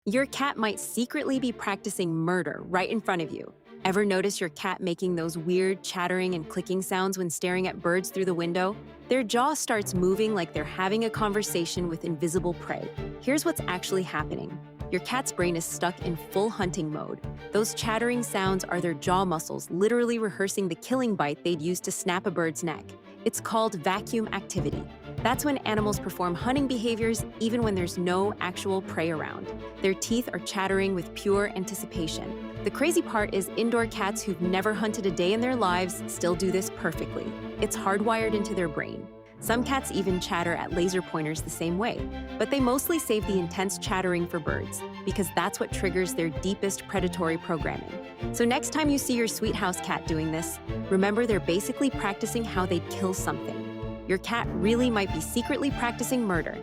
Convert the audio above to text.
Your cat might secretly be practicing murder right in front of you. Ever notice your cat making those weird chattering and clicking sounds when staring at birds through the window? Their jaw starts moving like they're having a conversation with invisible prey. Here's what's actually happening. Your cat's brain is stuck in full hunting mode. Those chattering sounds are their jaw muscles literally rehearsing the killing bite they'd use to snap a bird's neck. It's called vacuum activity. That's when animals perform hunting behaviors even when there's no actual prey around. Their teeth are chattering with pure anticipation. The crazy part is indoor cats who've never hunted a day in their lives still do this perfectly. It's hardwired into their brain. Some cats even chatter at laser pointers the same way, but they mostly save the intense chattering for birds because that's what triggers their deepest predatory programming. So next time you see your sweet house cat doing this, remember they're basically practicing how they'd kill something. Your cat really might be secretly practicing murder.